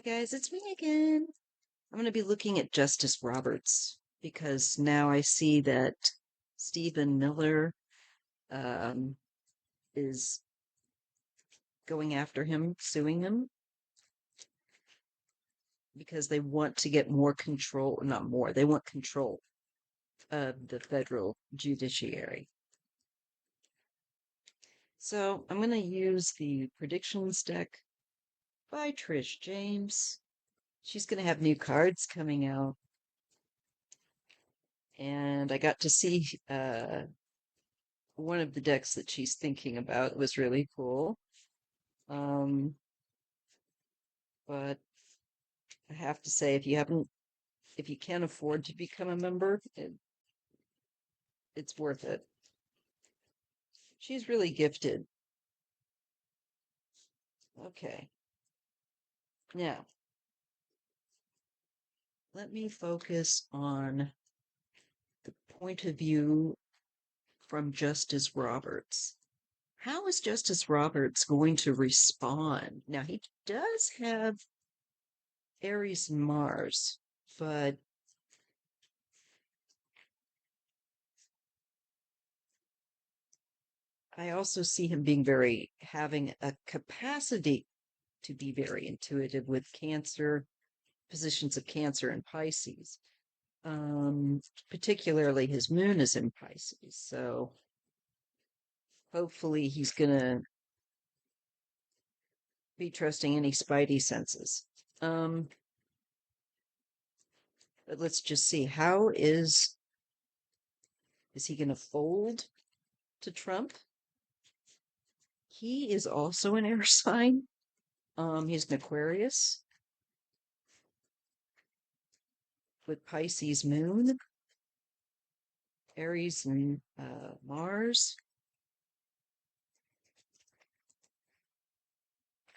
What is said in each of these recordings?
guys, it's me again. I'm going to be looking at Justice Roberts because now I see that Stephen Miller um, is going after him, suing him because they want to get more control, not more, they want control of the federal judiciary. So I'm going to use the predictions deck by Trish James. She's going to have new cards coming out. And I got to see one of the decks that she's thinking about. It was really cool. But I have to say, if you can't afford to become a member, it's worth it. She's really gifted. Okay. Now, let me focus on the point of view from Justice Roberts. How is Justice Roberts going to respond? Now, he does have Aries and Mars, but I also see him having a capacity to be very intuitive with Cancer, positions of Cancer and Pisces. Particularly his moon is in Pisces, so hopefully he's gonna be trusting any spidey senses. But let's just see, how is he gonna fold to Trump? He is also an air sign. He's an Aquarius with Pisces moon, Aries and Mars.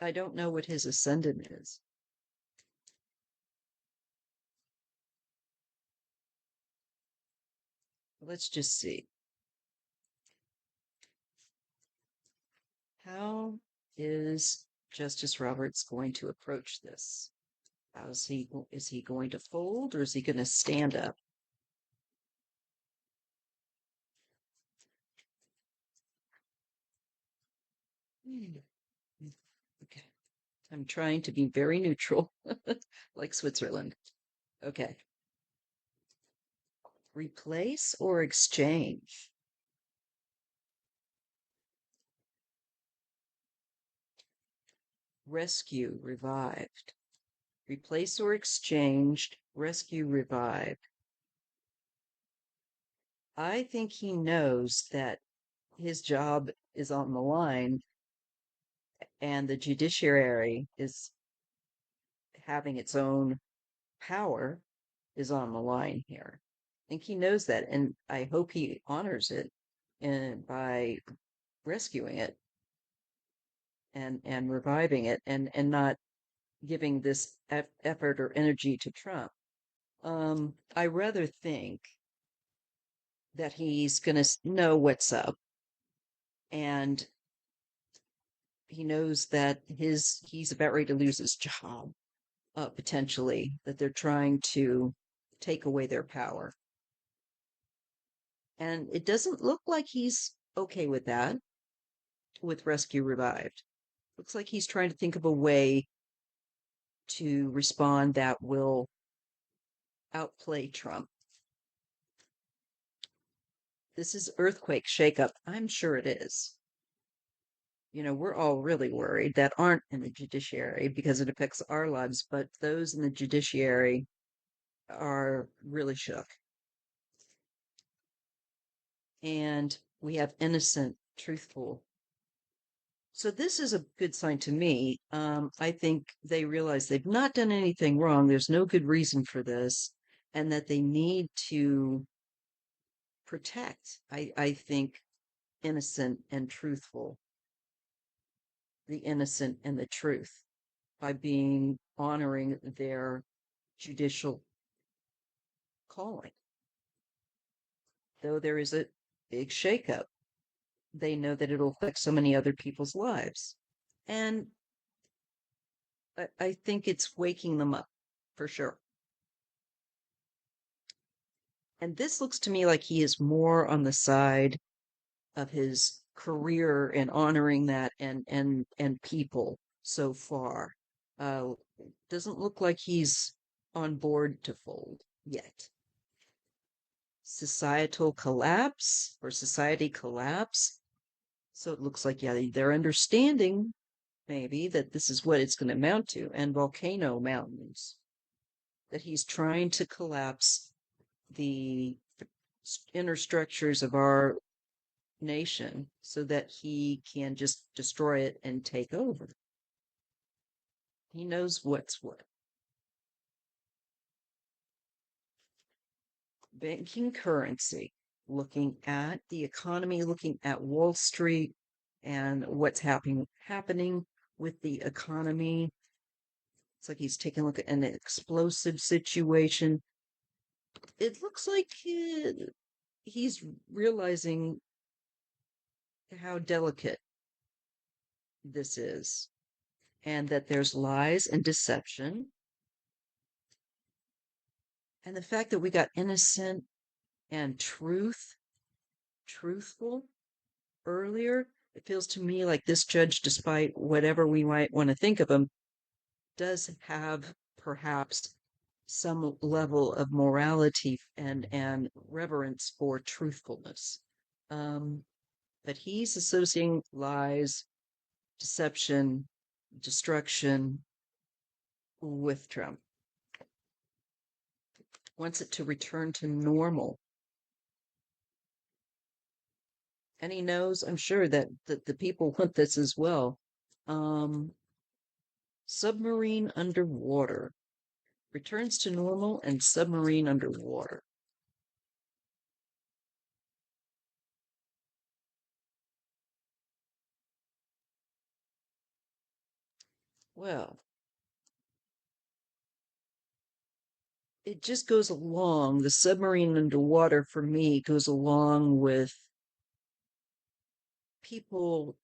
I don't know what his ascendant is. Let's just see. How is Justice Roberts going to approach this? Is he going to fold or is he going to stand up? Okay. I'm trying to be very neutral, like Switzerland. Okay. Replace or exchange? Rescue, revived. Replace or exchanged, rescue, revived. I think he knows that his job is on the line and the judiciary is having its own power is on the line here. I think he knows that, and I hope he honors it and by rescuing it and reviving it and not giving this effort or energy to Trump. I rather think that he's going to know what's up, and he knows that he's about ready to lose his job, potentially, that they're trying to take away their power. And it doesn't look like he's okay with that, with Rescue Revived. Looks like he's trying to think of a way to respond that will outplay Trump. This is earthquake shakeup. I'm sure it is. You know, we're all really worried that aren't in the judiciary because it affects our lives, but those in the judiciary are really shook. And we have innocent, truthful. So this is a good sign to me. I think they realize they've not done anything wrong. There's no good reason for this, and that they need to protect, I think, innocent and truthful, the innocent and the truth, by honoring their judicial calling. Though there is a big shakeup, they know that it'll affect so many other people's lives. And I think it's waking them up for sure. And this looks to me like he is more on the side of his career and honoring that and people so far. Uh, doesn't look like he's on board to fold yet. Societal collapse or society collapse. So it looks like, yeah, they're understanding maybe that this is what it's going to amount to, and volcano mountains, that he's trying to collapse the inner structures of our nation so that he can just destroy it and take over. He knows what's what. Banking currency, looking at the economy, looking at Wall Street and what's happening with the economy. It's like he's taking a look at an explosive situation. It looks like he's realizing how delicate this is and that there's lies and deception. And the fact that we got innocent and truthful earlier, it feels to me like this judge, despite whatever we might want to think of him, does have perhaps some level of morality and reverence for truthfulness. But he's associating lies, deception, destruction with Trump. Wants it to return to normal. And he knows, I'm sure, that the people want this as well. Submarine underwater. Returns to normal and submarine underwater. Well, it just goes along. The submarine underwater for me goes along with people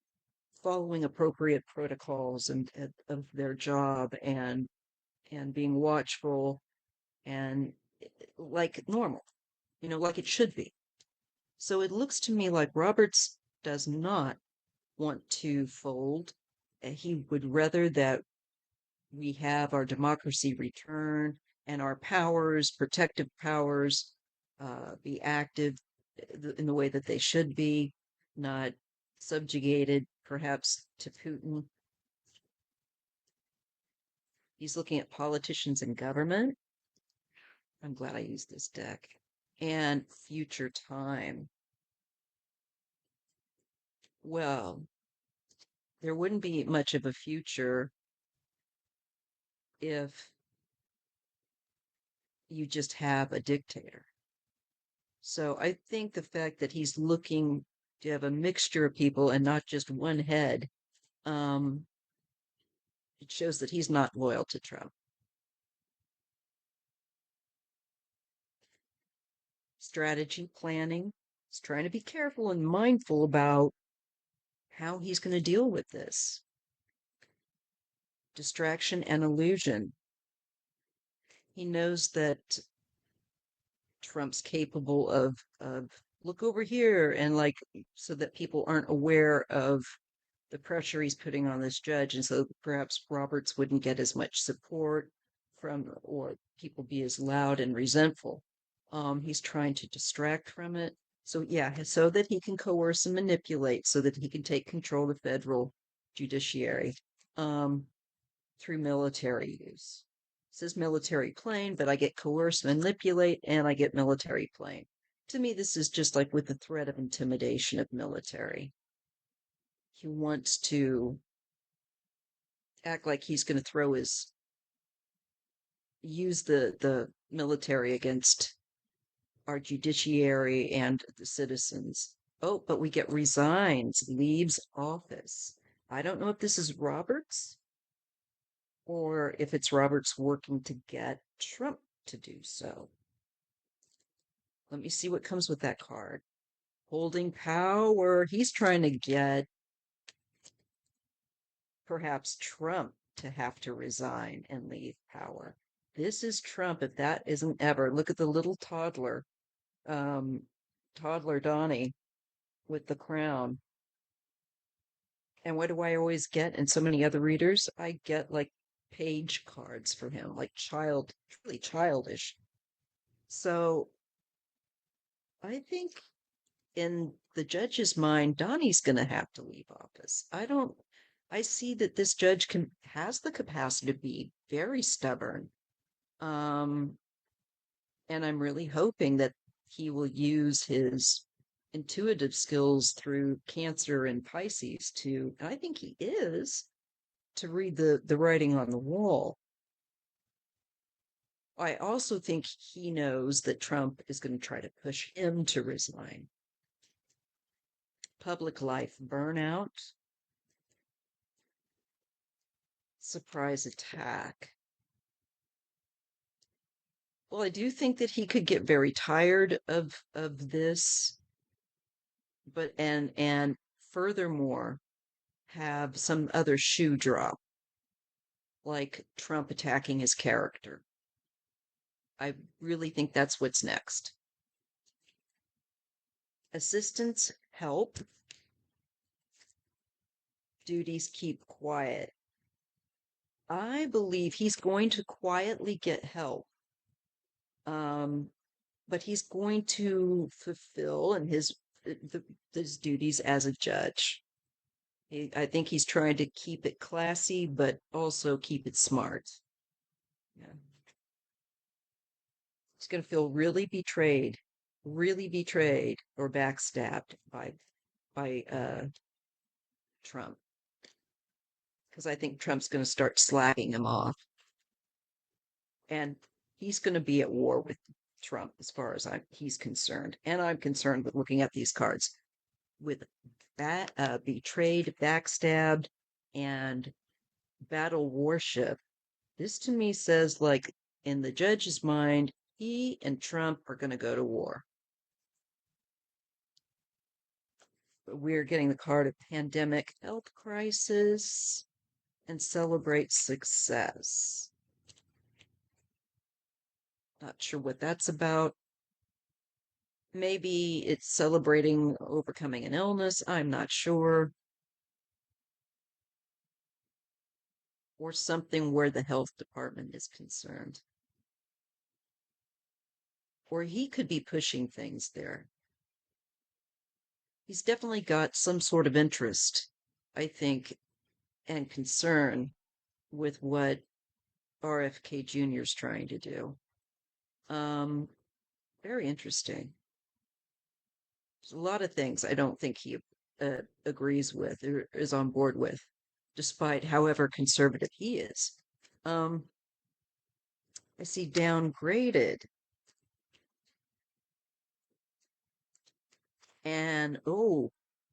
following appropriate protocols and of their job and being watchful and like normal, like it should be. So it looks to me like Roberts does not want to fold. He would rather that we have our democracy return and our powers, protective powers, be active in the way that they should be, not subjugated perhaps to Putin. He's looking at politicians and government. I'm glad I used this deck. And future time. Well, there wouldn't be much of a future if you just have a dictator. So I think the fact that he's looking to have a mixture of people and not just one head, um, it shows that he's not loyal to Trump. Strategy planning. He's trying to be careful and mindful about how he's going to deal with this. Distraction and illusion. He knows that Trump's capable of look over here and like so that people aren't aware of the pressure he's putting on this judge, and so perhaps Roberts wouldn't get as much support from or people be as loud and resentful. He's trying to distract from it. So yeah, so that he can coerce and manipulate, so that he can take control of the federal judiciary through military use. It says military plane, but I get coerce, manipulate, and I get military plane. To me, this is just like with the threat of intimidation of military. He wants to act like he's going to use the military against our judiciary and the citizens. Oh, but we get resigns, leaves office. I don't know if this is Roberts or if it's Roberts working to get Trump to do so. Let me see what comes with that card. Holding power. He's trying to get perhaps Trump to have to resign and leave power. This is Trump, if that isn't ever. Look at the little toddler, um, toddler Donnie with the crown. And what do I always get? And so many other readers, I get like page cards for him, like really childish. So I think in the judge's mind, Donnie's going to have to leave office. I see that this judge has the capacity to be very stubborn. Um, and I'm really hoping that he will use his intuitive skills through Cancer and Pisces and I think he is, to read the writing on the wall. I also think he knows that Trump is going to try to push him to resign. Public life burnout, surprise attack. Well, I do think that he could get very tired of this, but and furthermore have some other shoe drop, like Trump attacking his character. I really think that's what's next. Assistants help. Duties keep quiet. I believe he's going to quietly get help. But he's going to fulfill his duties as a judge. I think he's trying to keep it classy, but also keep it smart. Yeah. He's going to feel really betrayed or backstabbed by Trump, because I think Trump's going to start slacking him off, and he's going to be at war with Trump as far as he's concerned, and I'm concerned with looking at these cards with betrayed, backstabbed, and battle warship. This to me says, like, in the judge's mind, he and Trump are going to go to war. We're getting the card of pandemic, health crisis, and celebrate success. Not sure what that's about. Maybe it's celebrating overcoming an illness. I'm not sure. Or something where the health department is concerned. Or he could be pushing things there. He's definitely got some sort of interest, I think, and concern with what RFK Jr. is trying to do. Very interesting. There's a lot of things I don't think he agrees with or is on board with, despite however conservative he is. I see downgraded. And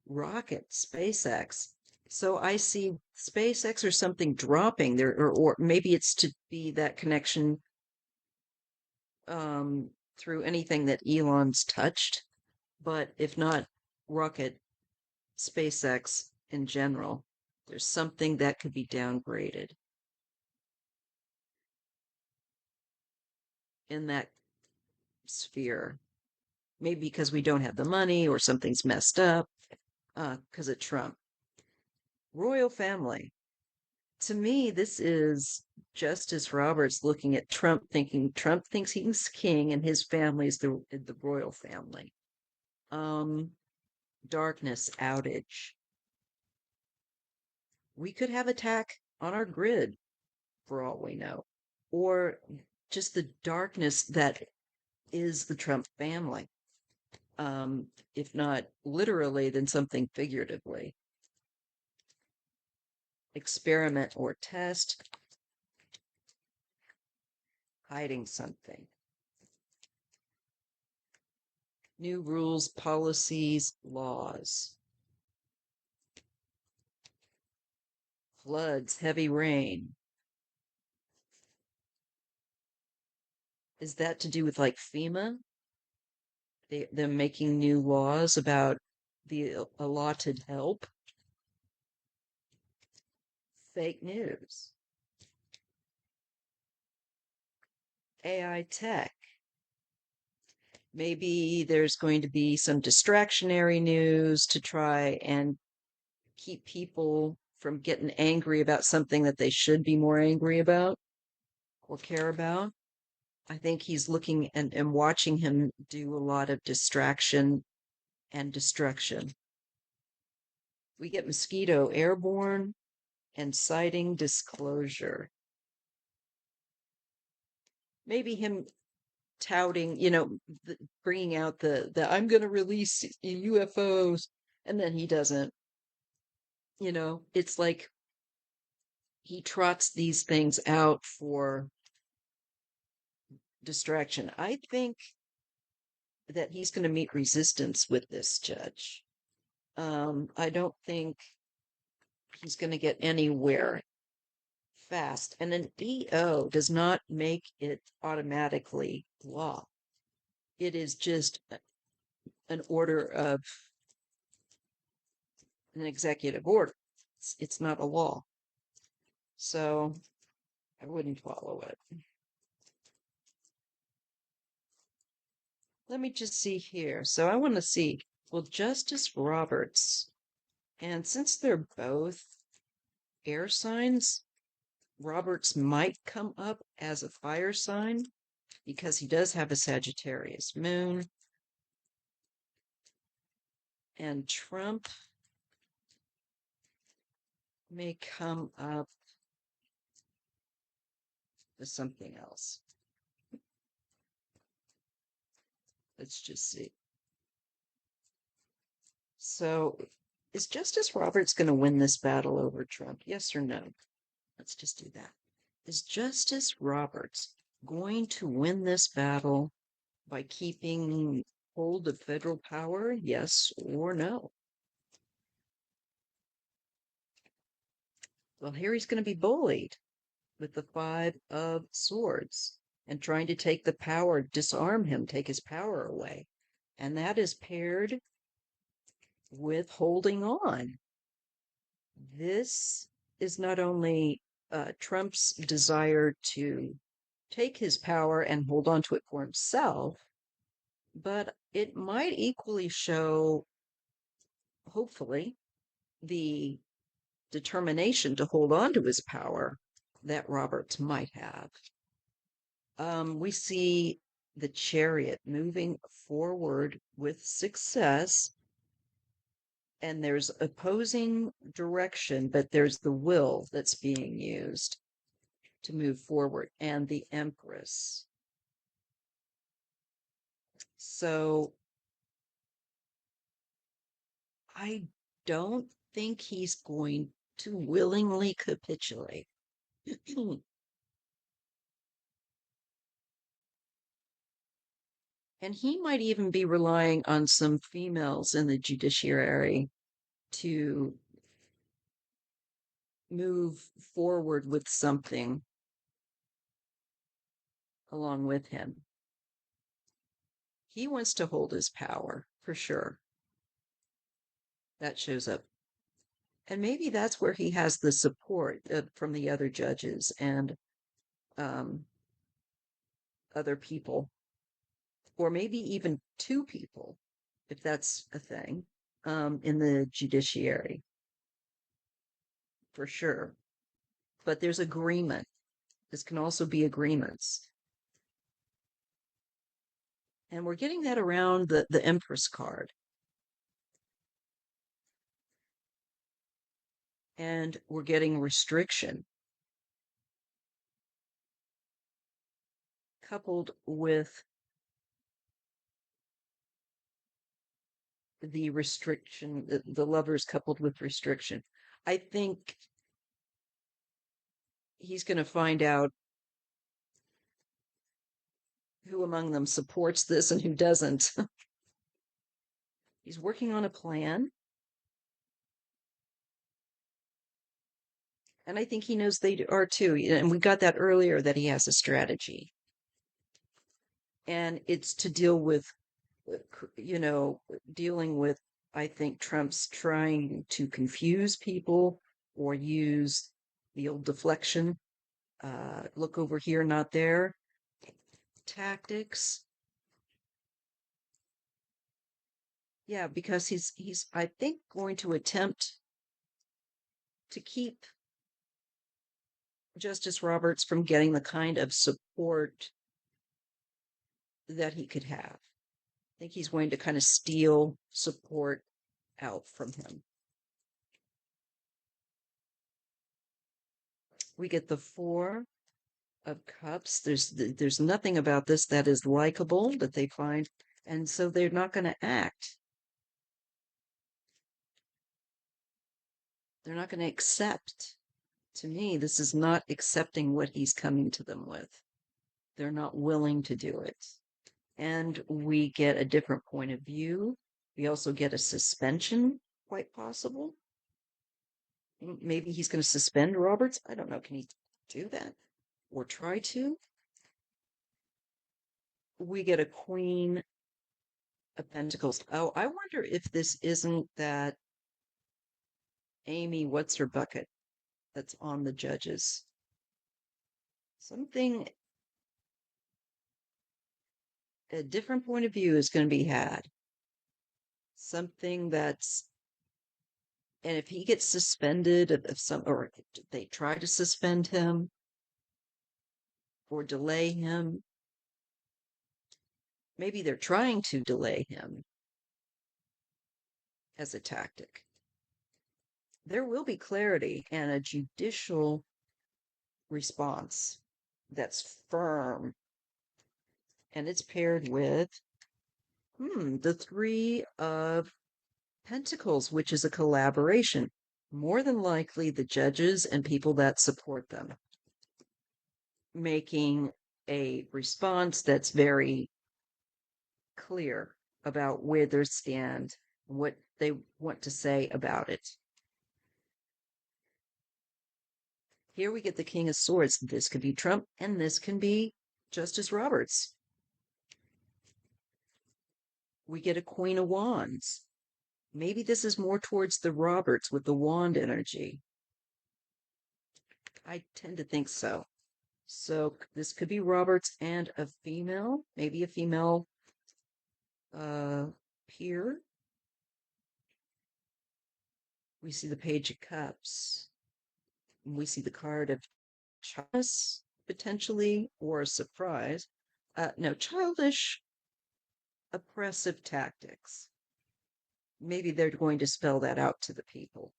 rocket, SpaceX. So I see SpaceX or something dropping there, or maybe it's to be that connection through anything that Elon's touched. But if not rocket, SpaceX in general, there's something that could be downgraded in that sphere. Maybe because we don't have the money or something's messed up because of Trump. Royal family. To me, this is Justice Roberts looking at Trump, thinking Trump thinks he's king and his family is the royal family. Darkness outage. We could have attack on our grid, for all we know, or just the darkness that is the Trump family. If not literally, then something figuratively. Experiment or test, hiding something. New rules, policies, laws. Floods, heavy rain. Is that to do with like FEMA? Them making new laws about the allotted help? Fake news. AI tech. Maybe there's going to be some distractionary news to try and keep people from getting angry about something that they should be more angry about or care about. I think he's looking and watching him do a lot of distraction and destruction. We get mosquito airborne and sighting disclosure. Maybe him touting, bringing out the I'm going to release UFOs, and then he doesn't. It's like he trots these things out for distraction. I think that he's going to meet resistance with this judge. I don't think he's going to get anywhere fast. And an EO does not make it automatically law. It is just an order of an executive order. It's not a law. So I wouldn't follow it. Let me just see here. So I want to see, will Justice Roberts, and since they're both air signs, Roberts might come up as a fire sign because he does have a Sagittarius moon. And Trump may come up with something else. Let's just see. So, is Justice Roberts going to win this battle over Trump? Yes or no? Let's just do that. Is Justice Roberts going to win this battle by keeping hold of federal power? Yes or no? Well, here he's going to be bullied with the Five of Swords and trying to take the power, disarm him, take his power away. And that is paired with holding on. This is not only Trump's desire to take his power and hold on to it for himself, but it might equally show, hopefully, the determination to hold on to his power that Roberts might have. We see the Chariot moving forward with success, and there's opposing direction, but there's the will that's being used to move forward, and the Empress. So I don't think he's going to willingly capitulate. And he might even be relying on some females in the judiciary to move forward with something along with him. He wants to hold his power, for sure. That shows up. And maybe that's where he has the support from the other judges and other people, or maybe even two people, if that's a thing, in the judiciary, for sure. But there's agreement. This can also be agreements. And we're getting that around the Empress card. And we're getting restriction coupled with the restriction, the lovers coupled with restriction. I think he's going to find out who among them supports this and who doesn't. He's working on a plan. And I think he knows they are too. And we got that earlier that he has a strategy. And it's to deal with, dealing with, I think Trump's trying to confuse people or use the old deflection, look over here, not there. tactics. Yeah, because he's I think going to attempt to keep Justice Roberts from getting the kind of support that he could have. I think he's going to kind of steal support out from him. We get the Four of Cups. There's nothing about this that is likable that they find, and so they're not going to act. They're not going to accept. To me, this is not accepting what he's coming to them with. They're not willing to do it. And we get a different point of view. We also get a suspension, quite possible. Maybe he's going to suspend Roberts. I don't know. Can he do that or try to? We get a Queen of Pentacles. Oh, I wonder if this isn't that Amy, what's her bucket that's on the judges. Something, a different point of view is going to be had. Something that's, and if he gets suspended, if some, or they try to suspend him or delay him, maybe they're trying to delay him as a tactic. There will be clarity and a judicial response that's firm, and it's paired with the Three of Pentacles, which is a collaboration. More than likely, the judges and people that support them making a response that's very clear about where they stand, what they want to say about it. Here we get the King of Swords. This could be Trump, and this can be Justice Roberts. We get a Queen of Wands. Maybe this is more towards the Roberts with the wand energy. I tend to think so. So this could be Roberts and a female, maybe a female peer. We see the Page of Cups. We see the card of childless, potentially, or a surprise. No, childish, oppressive tactics. Maybe they're going to spell that out to the people.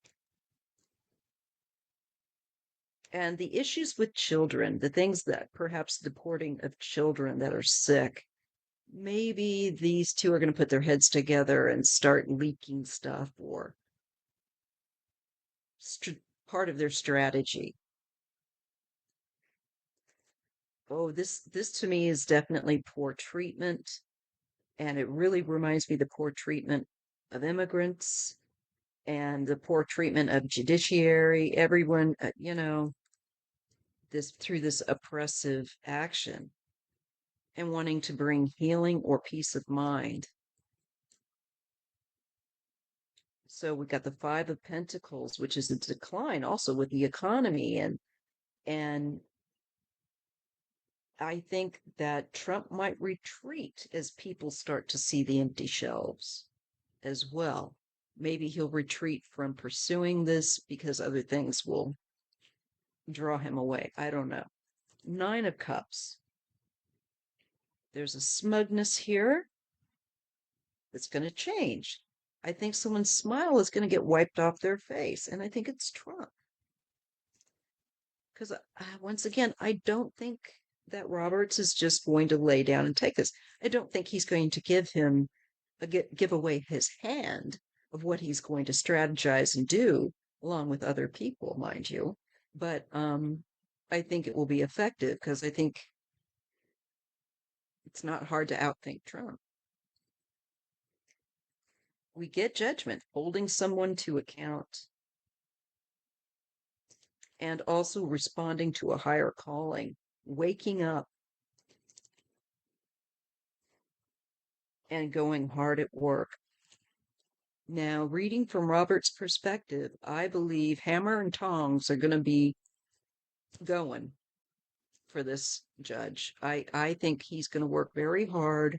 And the issues with children, the things that perhaps deporting of children that are sick, maybe these two are going to put their heads together and start leaking stuff or part of their strategy. Oh, this to me is definitely poor treatment. And it really reminds me of the poor treatment of immigrants and the poor treatment of judiciary, everyone, this through this oppressive action and wanting to bring healing or peace of mind. So we got the Five of Pentacles, which is a decline also with the economy, and I think that Trump might retreat as people start to see the empty shelves as well. Maybe he'll retreat from pursuing this because other things will draw him away. I don't know. Nine of Cups. There's a smugness here that's going to change. I think someone's smile is going to get wiped off their face, and I think it's Trump. Because once again, I don't think that Roberts is just going to lay down and take this. I don't think he's going to give away his hand of what he's going to strategize and do, along with other people, mind you. But I think it will be effective because I think it's not hard to outthink Trump. We get Judgment, holding someone to account, and also responding to a higher calling, waking up and going hard at work. Now, reading from Robert's perspective, I believe hammer and tongs are going to be going for this judge. I think he's going to work very hard,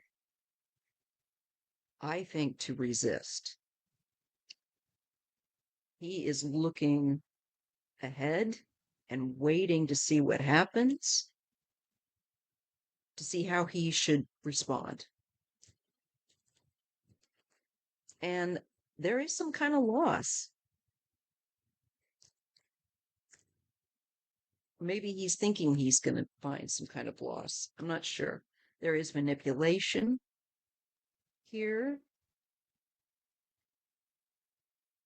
I think, to resist. He is looking ahead and waiting to see what happens, to see how he should respond. And there is some kind of loss. Maybe he's thinking he's going to find some kind of loss. I'm not sure. There is manipulation here,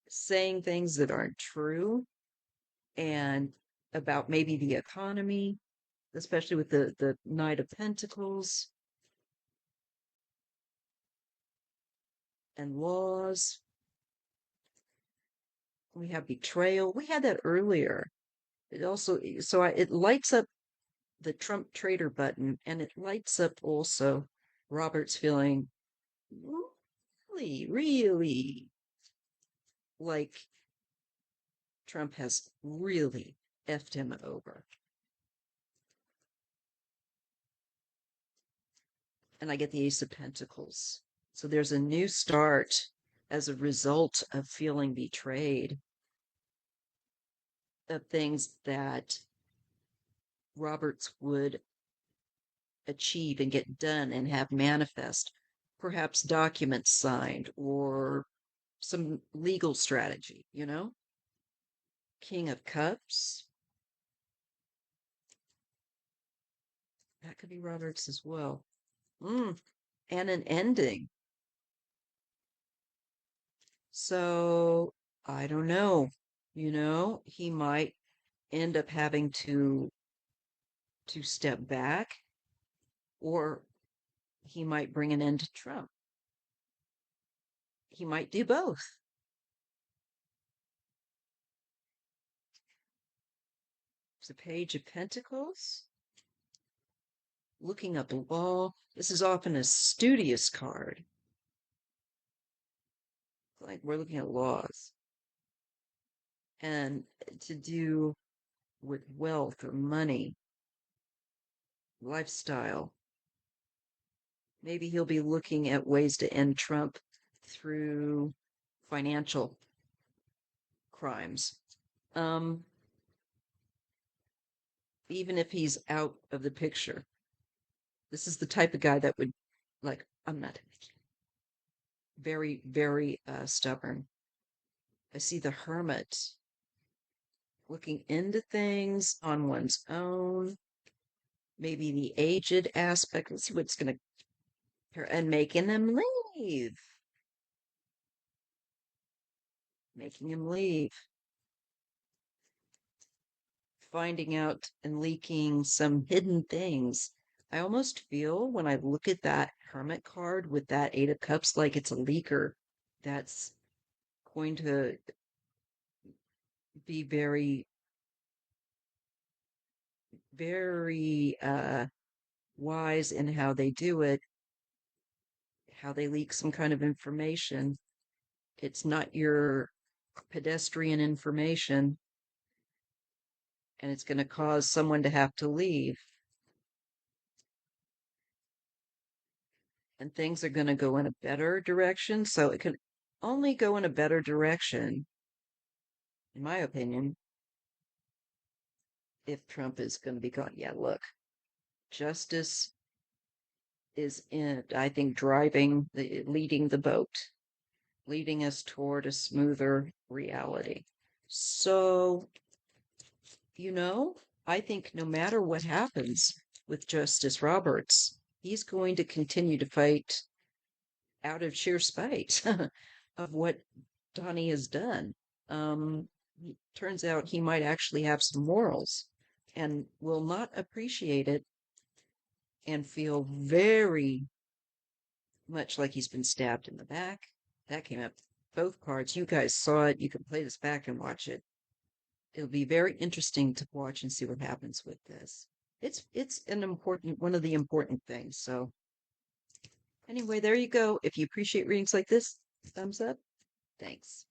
saying things that aren't true, and about maybe the economy, especially with the Knight of Pentacles and laws. We have betrayal. We had that earlier. It also, it lights up the Trump traitor button, and it lights up also Robert's feeling really like Trump has really effed him over. And I get the Ace of Pentacles. So there's a new start as a result of feeling betrayed, of things that Roberts would achieve and get done and have manifest, perhaps documents signed or some legal strategy, King of Cups. That could be Roberts as well. And an ending. So I don't know. He might end up having to step back, or he might bring an end to Trump. He might do both. The Page of Pentacles. Looking up a law. This is often a studious card. Like we're looking at laws. And to do with wealth or money, lifestyle. Maybe he'll be looking at ways to end Trump through financial crimes. Even if he's out of the picture. This is the type of guy that would, like, I'm not very stubborn. I see the Hermit looking into things on one's own. Maybe the aged aspect. Let's see what's going to, and making them leave. Making him leave. Finding out and leaking some hidden things. I almost feel when I look at that Hermit card with that Eight of Cups like it's a leaker that's going to be very wise in how they do it, how they leak some kind of information. It's not your pedestrian information, and it's going to cause someone to have to leave. And things are going to go in a better direction. So it can only go in a better direction, in my opinion, if Trump is going to be gone. Yeah, look, justice is in, I think, leading the boat, leading us toward a smoother reality. So, I think no matter what happens with Justice Roberts, he's going to continue to fight out of sheer spite of what Donnie has done. Turns out he might actually have some morals and will not appreciate it and feel very much like he's been stabbed in the back. That came up both cards. You guys saw it. You can play this back and watch it. It'll be very interesting to watch and see what happens with this. It's one of the important things. So anyway, there you go. If you appreciate readings like this, thumbs up. Thanks.